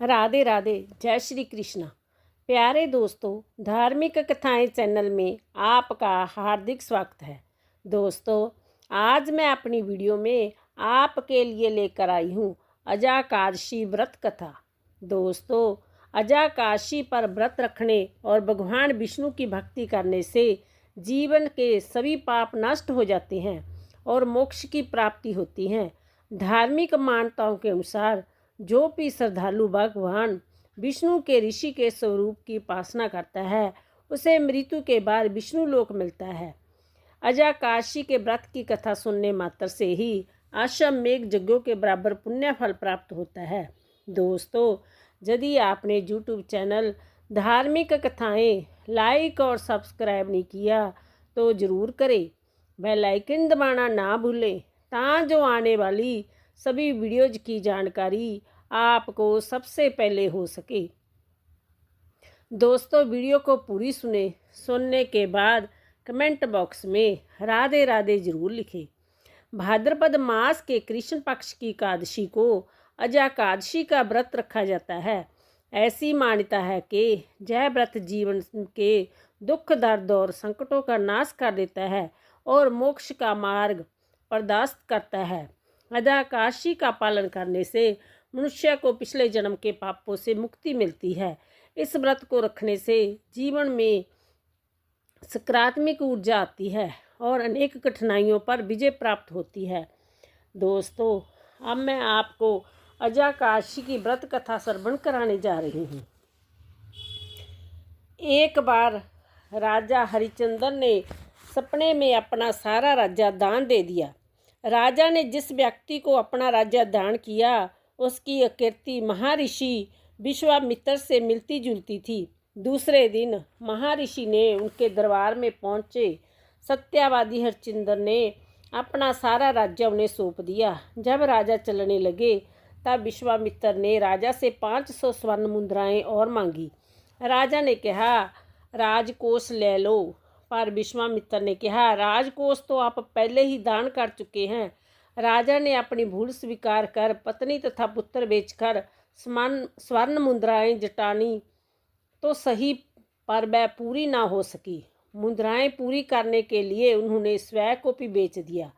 राधे राधे। जय श्री कृष्णा। प्यारे दोस्तों, धार्मिक कथाएं चैनल में आपका हार्दिक स्वागत है। दोस्तों, आज मैं अपनी वीडियो में आपके लिए लेकर आई हूँ अजाकादशी व्रत कथा। दोस्तों, अजाकादशी पर व्रत रखने और भगवान विष्णु की भक्ति करने से जीवन के सभी पाप नष्ट हो जाते हैं और मोक्ष की प्राप्ति होती है। धार्मिक मान्यताओं के अनुसार जो भी श्रद्धालु भगवान विष्णु के ऋषि के स्वरूप की उपासना करता है, उसे मृत्यु के बाद विष्णु लोक मिलता है। अजाकादशी के व्रत की कथा सुनने मात्र से ही अश्वमेध यज्ञों के बराबर पुण्य फल प्राप्त होता है। दोस्तों, यदि आपने यूट्यूब चैनल धार्मिक कथाएं लाइक और सब्सक्राइब नहीं किया तो ज़रूर करें। बेल आइकन दबाना ना भूलें ताकि आने वाली सभी वीडियोज की जानकारी आपको सबसे पहले हो सके। दोस्तों, वीडियो को पूरी सुनने के बाद कमेंट बॉक्स में राधे राधे जरूर लिखें। भाद्रपद मास के कृष्ण पक्ष की एकादशी को अजाकादशी का व्रत रखा जाता है। ऐसी मान्यता है कि यह व्रत जीवन के दुख, दर्द और संकटों का नाश कर देता है और मोक्ष का मार्ग प्रदान करता है। अजाकादशी का पालन करने से मनुष्य को पिछले जन्म के पापों से मुक्ति मिलती है। इस व्रत को रखने से जीवन में सकारात्मक ऊर्जा आती है और अनेक कठिनाइयों पर विजय प्राप्त होती है। दोस्तों, अब मैं आपको अजाकादशी की व्रत कथा श्रवण कराने जा रही हूँ। एक बार राजा हरिश्चंद्र ने सपने में अपना सारा राज्य दान दे दिया। राजा ने जिस व्यक्ति को अपना राज्य दान किया, उसकी कीर्ति महर्षि विश्वामित्र से मिलती जुलती थी। दूसरे दिन महर्षि ने उनके दरबार में पहुंचे सत्यवादी हरिश्चंद्र ने अपना सारा राज्य उन्हें सौंप दिया। जब राजा चलने लगे तब विश्वामित्र ने राजा से 500 स्वर्ण मुद्राएं और मांगी। राजा ने कहा, राजकोष ले लो, पर विश्वामित्र ने कहा, राजकोष तो आप पहले ही दान कर चुके हैं। राजा ने अपनी भूल स्वीकार कर पत्नी तथा पुत्र बेचकर स्वर्ण मुद्राएं जुटानी तो सही, पर वह पूरी ना हो सकी। मुद्राएं पूरी करने के लिए उन्होंने स्वयं को भी बेच दिया।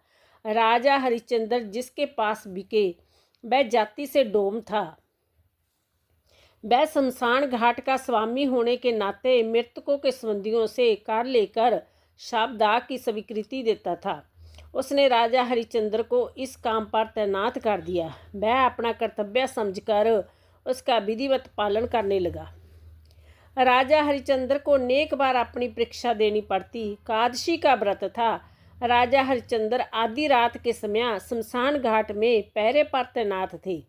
राजा हरिश्चंद्र जिसके पास बिके वह जाति से डोम था। वह शमशान घाट का स्वामी होने के नाते मृतकों के संबंधियों से कर लेकर शवदाह की स्वीकृति देता था। उसने राजा हरिश्चंद्र को इस काम पर तैनात कर दिया। वह अपना कर्तव्य समझकर उसका विधिवत पालन करने लगा। राजा हरिश्चंद्र को अनेक बार अपनी परीक्षा देनी पड़ती। एकादशी का व्रत था। राजा हरिश्चंद्र आधी रात के समय शमशान घाट में पहरे पर तैनात थे।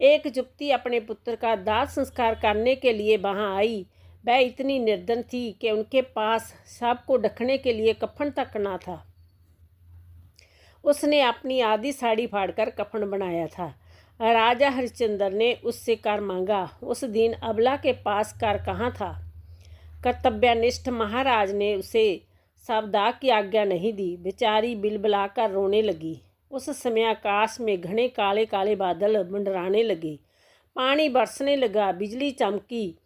एक युवती अपने पुत्र का दाह संस्कार करने के लिए वहां आई। वह इतनी निर्धन थी कि उनके पास शव को ढकने के लिए कफन तक न था। उसने अपनी आधी साड़ी फाड़कर कफन बनाया था। राजा हरिश्चंद्र ने उससे कर मांगा। उस दिन अबला के पास कर कहाँ था? कर्तव्यनिष्ठ महाराज ने उसे शवदाह की आज्ञा नहीं दी। बेचारी बिलबिलाकर रोने लगी। उस समय आकाश में घने काले काले बादल मंडराने लगे। पानी बरसने लगा। बिजली चमकी।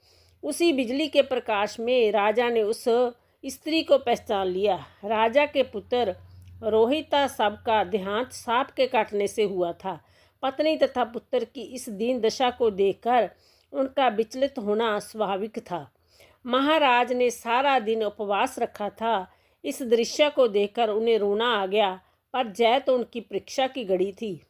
उसी बिजली के प्रकाश में राजा ने उस स्त्री को पहचान लिया। राजा के पुत्र रोहिता सब का देहांत सांप के काटने से हुआ था। पत्नी तथा पुत्र की इस दीन दशा को देखकर उनका विचलित होना स्वाभाविक था। महाराज ने सारा दिन उपवास रखा था। इस दृश्य को देखकर उन्हें रोना आ गया, पर जय तो उनकी परीक्षा की घड़ी थी।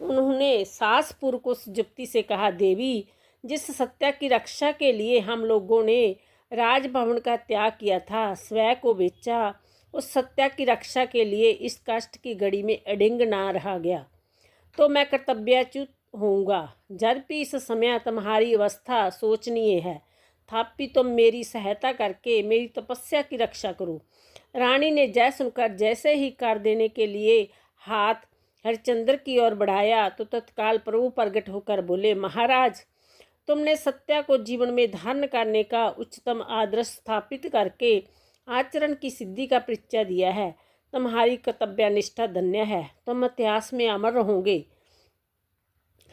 उन्होंने सासपुर को उस युवती से कहा, देवी, जिस सत्या की रक्षा के लिए हम लोगों ने राजभवन का त्याग किया था, स्वयं को बेचा, उस सत्या की रक्षा के लिए इस कष्ट की घड़ी में अडिंग ना रहा गया तो मैं कर्तव्यच्युत होऊंगा। जब भी इस समय तुम्हारी अवस्था शोचनीय है, तथापि तुम मेरी सहायता करके मेरी तपस्या की रक्षा करो। रानी ने जय सुनकर जैसे ही कर देने के लिए हाथ हरिश्चंद्र की ओर बढ़ाया तो तत्काल प्रभु प्रकट होकर बोले, महाराज, तुमने सत्या को जीवन में धारण करने का उच्चतम आदर्श स्थापित करके आचरण की सिद्धि का परिचय दिया है। तुम्हारी कर्तव्यनिष्ठा धन्य है। तुम इतिहास में अमर रहोगे।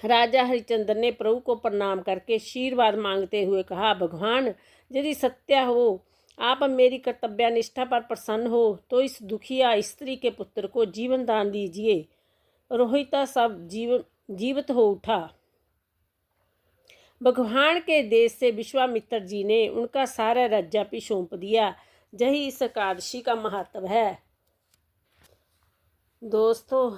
राजा हरिश्चंद्र ने प्रभु को प्रणाम करके आशीर्वाद मांगते हुए कहा, भगवान यदि सत्य हो, आप मेरी कर्तव्यनिष्ठा पर प्रसन्न हो तो इस दुखिया स्त्री के पुत्र को जीवन दान दीजिए। रोहिता सब जीवित हो उठा। भगवान के देश से विश्वामित्र जी ने उनका सारा राज्य भी सौंप दिया। यही इस एकादशी का महत्व है। दोस्तों,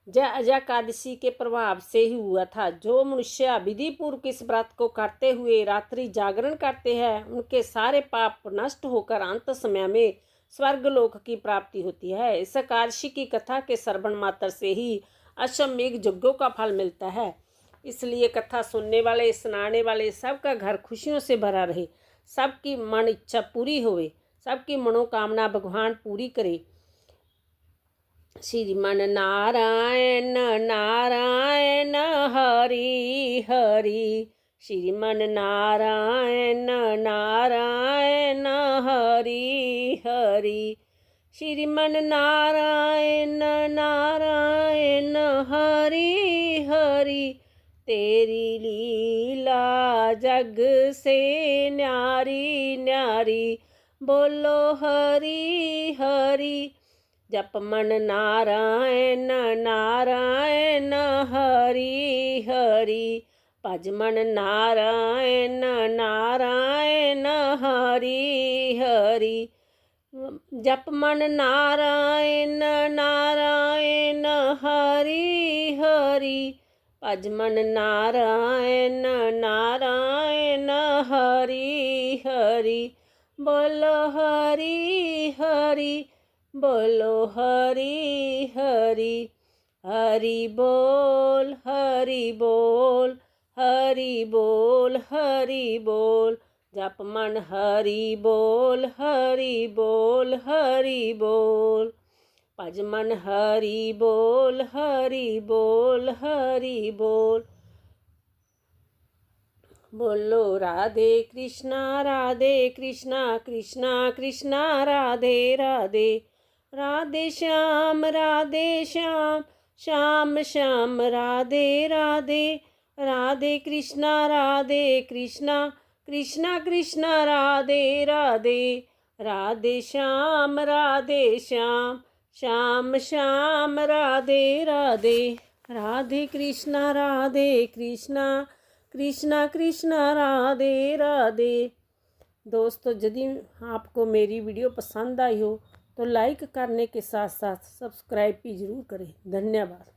यह एकादशी के प्रभाव से ही हुआ था। जो मनुष्य विधि पूर्वक इस व्रत को करते हुए रात्रि जागरण करते हैं, उनके सारे पाप नष्ट होकर अंत समय में स्वर्गलोक की प्राप्ति होती है। इस एकादशी की कथा के श्रवण मात्र से ही अश्वमेघ यज्ञों का फल मिलता है। इसलिए कथा सुनने वाले, सुनाने वाले सबका घर खुशियों से भरा रहे, सबकी मन इच्छा पूरी होवे, सबकी मनोकामना भगवान पूरी करे। श्रीमन नारायण नारायण हरि हरि, श्रीमन नारायण नारायण हरि हरि, श्रीमन नारायण नारायण हरि हरि। तेरी लीला जग से न्यारी न्यारी, बोलो हरि हरि। जप मन नारायण नारायण हरि हरि, भज मन नारायण नारायण हरि हरि। जप मन नारायण नारायण हरि हरि, भज मन नारायण नारायण हरि हरि। बोलो हरि हरि, बोलो हरि हरि। हरि बोल हरि बोल, हरि बोल हरि बोल। जप मन हरि बोल हरि बोल हरि बोल, भज मन हरि बोल हरि बोल हरि बोल। बोलो राधे कृष्णा कृष्णा कृष्णा राधे राधे, राधे श्याम श्याम श्याम राधे राधे, राधे कृष्णा कृष्णा कृष्णा राधे राधे, राधे श्याम श्याम श्याम राधे राधे, राधे कृष्णा कृष्णा कृष्णा राधे राधे। दोस्तों, यदि आपको मेरी वीडियो पसंद आई हो तो लाइक करने के साथ साथ सब्सक्राइब भी ज़रूर करें। धन्यवाद।